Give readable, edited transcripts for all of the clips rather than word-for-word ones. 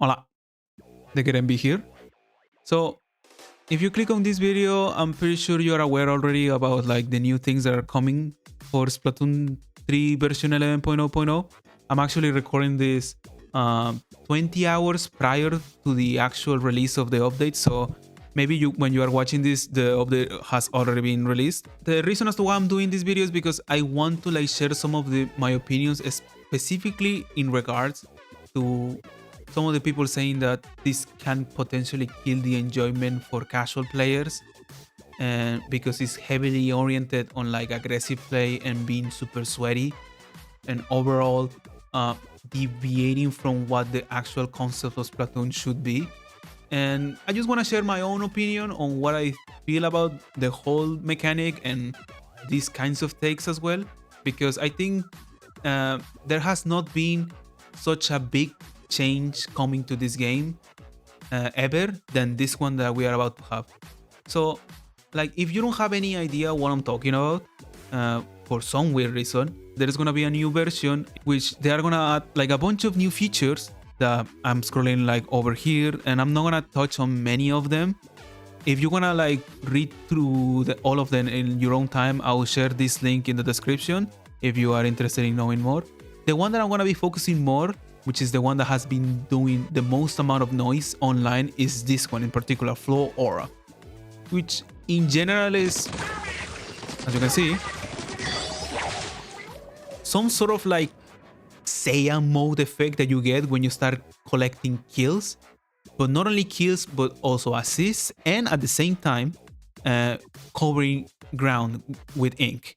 Hola, de Be here. So, if you click on this video, I'm pretty sure you're aware already about like the new things that are coming for Splatoon 3 version 11.0.0. I'm actually recording this 20 hours prior to the actual release of the update, so maybe when you are watching this, the update has already been released. The reason as to why I'm doing this video is because I want to like share some of my opinions, specifically in regards to some of the people saying that this can potentially kill the enjoyment for casual players, and because it's heavily oriented on like aggressive play and being super sweaty and overall uh, deviating from what the actual concept of Splatoon should be. And I just want to share my own opinion on what I feel about the whole mechanic and these kinds of takes as well, because I think there has not been such a big change coming to this game ever than this one that we are about to have. So, like, if you don't have any idea what I'm talking about, for some weird reason, there is gonna be a new version which they are gonna add like a bunch of new features that I'm scrolling like over here, and I'm not gonna touch on many of them. If you wanna like read through all of them in your own time, I will share this link in the description if you are interested in knowing more. The one that I'm gonna be focusing more, which is the one that has been doing the most amount of noise online, is this one in particular, Flow Aura, which in general is, as you can see, some sort of like Saiyan mode effect that you get when you start collecting kills, but not only kills but also assists, and at the same time covering ground with ink,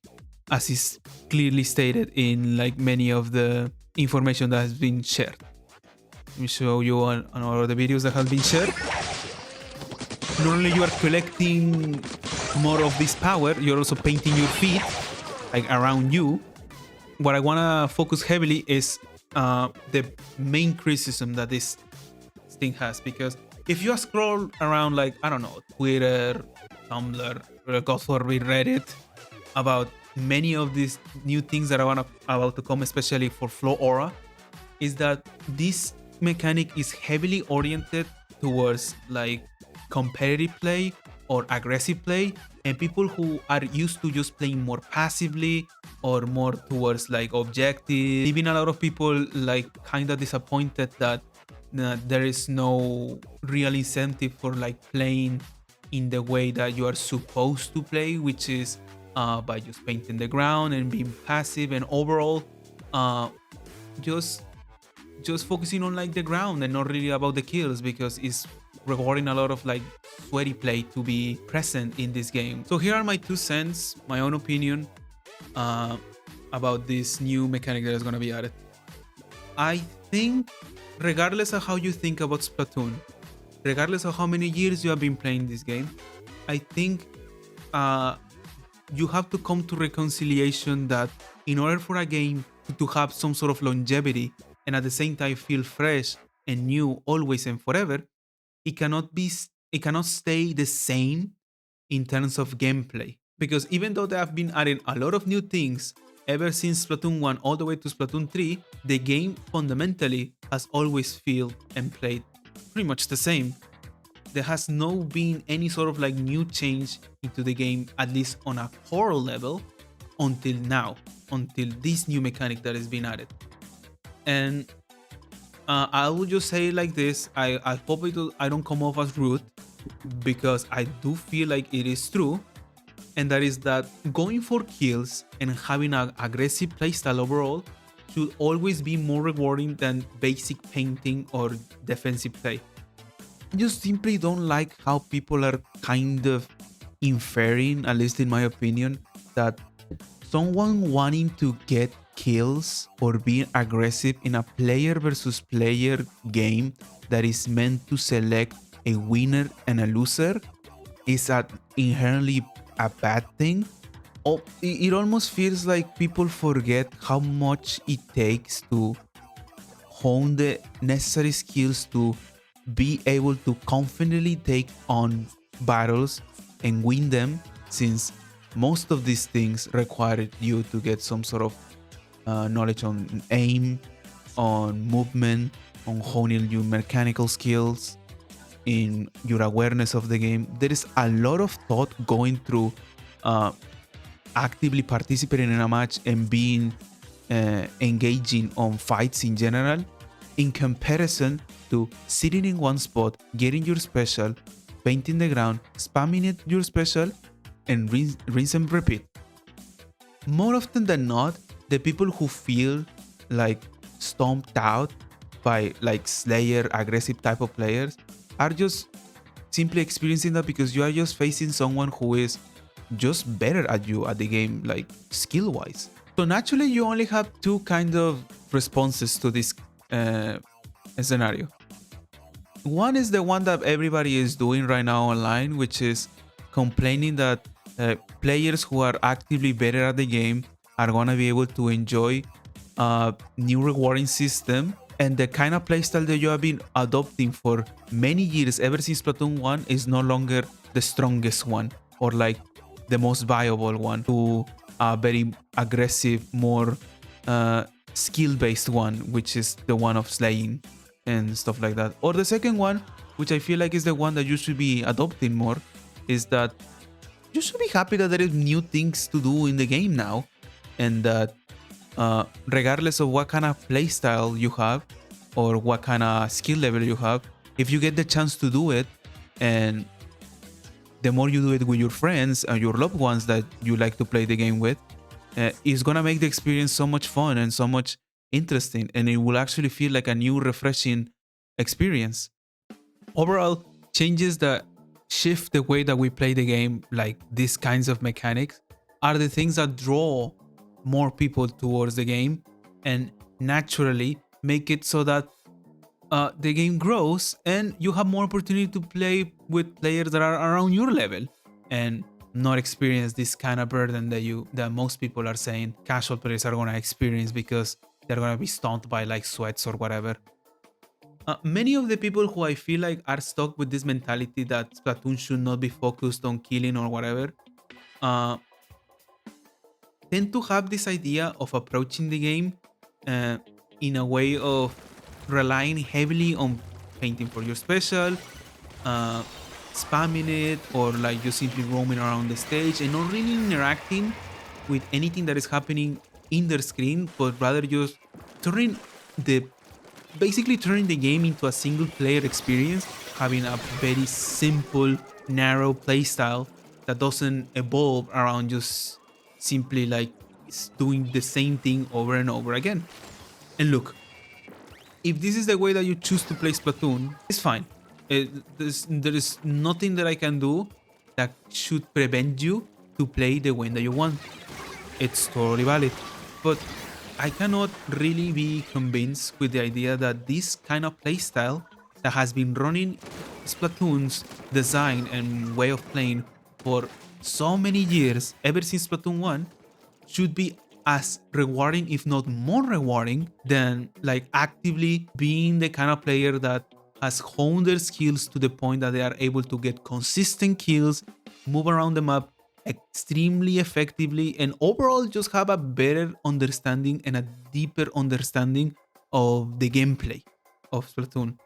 as is clearly stated in like many of the information that has been shared. Let me show you on all of the videos that have been shared. Not only you are collecting more of this power, you're also painting your feet like around you. What I want to focus heavily is the main criticism that this thing has, because if you scroll around like, I don't know, Twitter, Tumblr, God forbid, Reddit, about many of these new things that are about to come, especially for Flow Aura, is that this mechanic is heavily oriented towards like competitive play or aggressive play, and people who are used to just playing more passively or more towards like objective, leaving a lot of people like kind of disappointed that there is no real incentive for like playing in the way that you are supposed to play, which is by just painting the ground and being passive and overall just focusing on like the ground and not really about the kills, because it's rewarding a lot of like sweaty play to be present in this game. So here are my 2 cents, my own opinion about this new mechanic that is going to be added. I think, regardless of how you think about Splatoon, regardless of how many years you have been playing this game, I think you have to come to reconciliation that in order for a game to have some sort of longevity and at the same time feel fresh and new always and forever, it cannot stay the same in terms of gameplay. Because even though they have been adding a lot of new things ever since Splatoon 1 all the way to Splatoon 3, the game fundamentally has always felt and played pretty much the same. There has no been any sort of like new change into the game, at least on a core level, until now, until this new mechanic that has been added. And I will just say it like this, I hope I don't come off as rude, because I do feel like it is true, and that is that going for kills and having an aggressive playstyle overall should always be more rewarding than basic painting or defensive play. I just simply don't like how people are kind of inferring, at least in my opinion, that someone wanting to get kills or being aggressive in a player versus player game that is meant to select a winner and a loser is inherently a bad thing. Oh, it almost feels like people forget how much it takes to hone the necessary skills to be able to confidently take on battles and win them, since most of these things require you to get some sort of knowledge on aim, on movement, on honing your mechanical skills, in your awareness of the game. There is a lot of thought going through uh, actively participating in a match and being engaging on fights in general, in comparison to sitting in one spot, getting your special, painting the ground, spamming it your special, and rinse and repeat. More often than not, the people who feel like stomped out by like Slayer aggressive type of players are just simply experiencing that because you are just facing someone who is just better at you at the game, like skill wise. So naturally, you only have two kind of responses to this scenario. One is the one that everybody is doing right now online, which is complaining that players who are actively better at the game are gonna be able to enjoy a new rewarding system, and the kind of playstyle that you have been adopting for many years ever since Splatoon 1 is no longer the strongest one or like the most viable one to a very aggressive, more skill-based one, which is the one of slaying and stuff like that. Or the second one, which I feel like is the one that you should be adopting more, is that you should be happy that there is new things to do in the game now, and that regardless of what kind of playstyle you have or what kind of skill level you have, if you get the chance to do it, and the more you do it with your friends and your loved ones that you like to play the game with, it's gonna make the experience so much fun and so much interesting, and it will actually feel like a new refreshing experience. Overall, changes that shift the way that we play the game, like these kinds of mechanics, are the things that draw more people towards the game and naturally make it so that the game grows and you have more opportunity to play with players that are around your level and not experience this kind of burden that most people are saying casual players are gonna experience because they're gonna be stunned by like sweats or whatever. Many of the people who I feel like are stuck with this mentality that Splatoon should not be focused on killing or whatever, uh, tend to have this idea of approaching the game in a way of relying heavily on painting for your special, uh, spamming it, or like just simply roaming around the stage and not really interacting with anything that is happening in their screen, but rather just turning the basically turning the game into a single player experience, having a very simple, narrow playstyle that doesn't evolve around just simply like doing the same thing over and over again. And look, if this is the way that you choose to play Splatoon, it's fine. There is nothing that I can do that should prevent you to play the way that you want. It's totally valid. But I cannot really be convinced with the idea that this kind of playstyle that has been running Splatoon's design and way of playing for so many years, ever since Splatoon 1, should be as rewarding, if not more rewarding, than like actively being the kind of player that has honed their skills to the point that they are able to get consistent kills, move around the map extremely effectively, and overall just have a better understanding and a deeper understanding of the gameplay of Splatoon.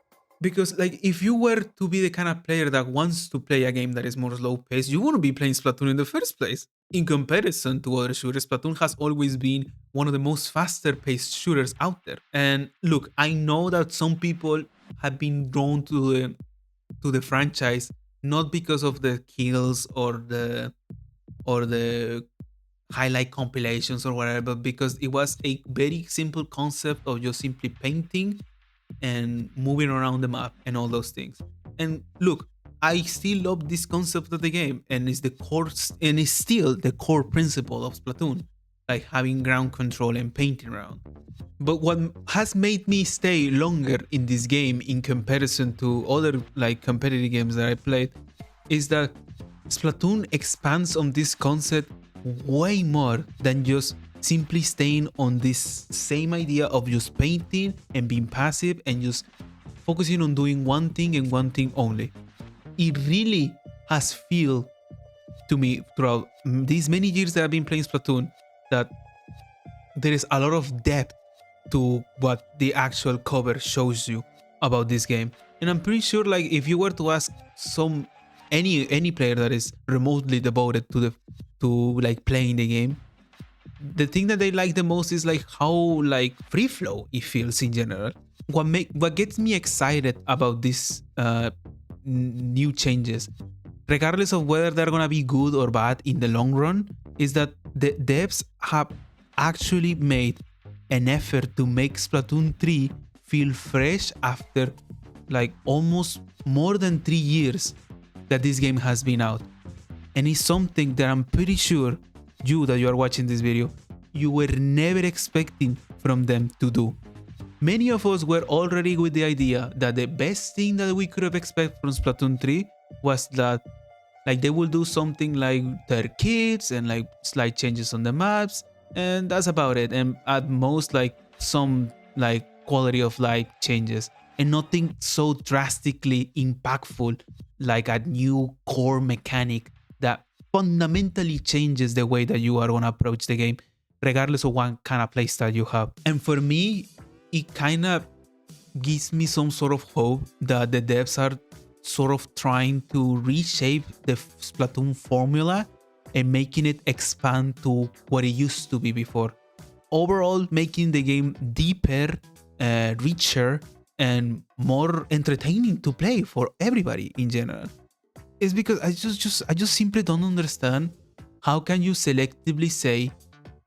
Because like if you were to be the kind of player that wants to play a game that is more slow paced, you wouldn't be playing Splatoon in the first place. In comparison to other shooters, Splatoon has always been one of the most faster paced shooters out there. And look, I know that some people have been drawn to the franchise not because of the kills or the highlight compilations or whatever, but because it was a very simple concept of just simply painting and moving around the map and all those things. And look, I still love this concept of the game, and it's still the core principle of Splatoon, like having ground control and painting around. But what has made me stay longer in this game in comparison to other like competitive games that I played is that Splatoon expands on this concept way more than just simply staying on this same idea of just painting and being passive and just focusing on doing one thing and one thing only. It really has feel to me throughout these many years that I've been playing Splatoon that there is a lot of depth to what the actual cover shows you. about this game. And I'm pretty sure, like, if you were to ask some any player that is remotely devoted to the to like playing the game, the thing that they like the most is like how like free flow it feels in general. What gets me excited about these new changes, regardless of whether they're gonna be good or bad in the long run, is that the devs have actually made an effort to make Splatoon 3 feel fresh after like almost more than 3 years that this game has been out. And it's something that I'm pretty sure you that you are watching this video, you were never expecting from them to do. Many of us were already with the idea that the best thing that we could have expected from Splatoon 3 was that like they will do something like their kids and like slight changes on the maps, and that's about it. And at most like some like quality of life changes and nothing so drastically impactful like a new core mechanic that fundamentally changes the way that you are going to approach the game, regardless of what kind of playstyle you have. And for me, it kind of gives me some sort of hope that the devs are sort of trying to reshape the Splatoon formula and making it expand to what it used to be before. Overall, making the game deeper, richer, and more entertaining to play for everybody in general. It's because I just simply don't understand how can you selectively say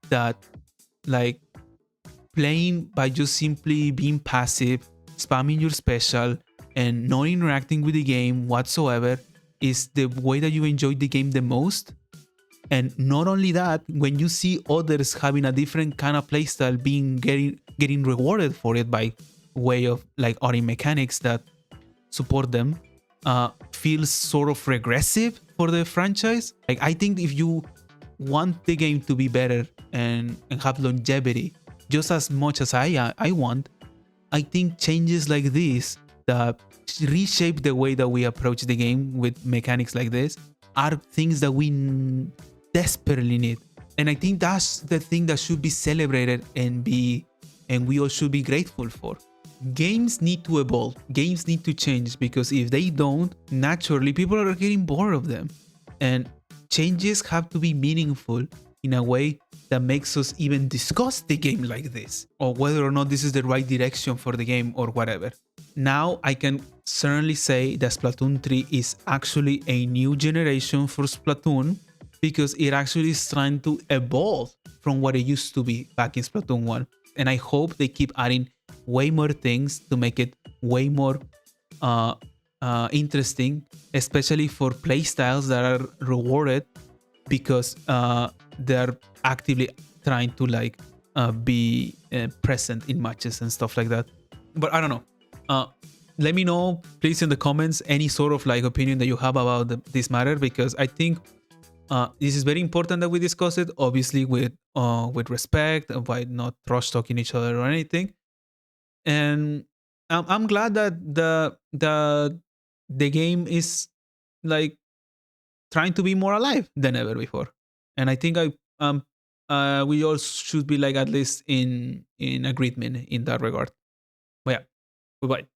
that like playing by just simply being passive, spamming your special, and not interacting with the game whatsoever is the way that you enjoy the game the most. And not only that, when you see others having a different kind of playstyle being getting rewarded for it by way of like other mechanics that support them, feels sort of regressive for the franchise. Like I think if you want the game to be better and have longevity just as much as I want, I think changes like this that reshape the way that we approach the game with mechanics like this are things that we desperately need. And I think that's the thing that should be celebrated and we all should be grateful for. Games need to evolve, games need to change, because if they don't, naturally people are getting bored of them. And changes have to be meaningful in a way that makes us even discuss the game like this, or whether or not this is the right direction for the game or whatever. Now I can certainly say that Splatoon 3 is actually a new generation for Splatoon, because it actually is trying to evolve from what it used to be back in Splatoon 1. And I hope they keep adding way more things to make it way more uh, interesting, especially for playstyles that are rewarded because they're actively trying to like be present in matches and stuff like that. But I don't know. Let me know, please, in the comments any sort of like opinion that you have about this matter, because I think this is very important that we discuss it, obviously with respect and by not trash talking each other or anything. And I'm glad that the game is like trying to be more alive than ever before. And I think we all should be like at least in agreement in that regard. But yeah, goodbye.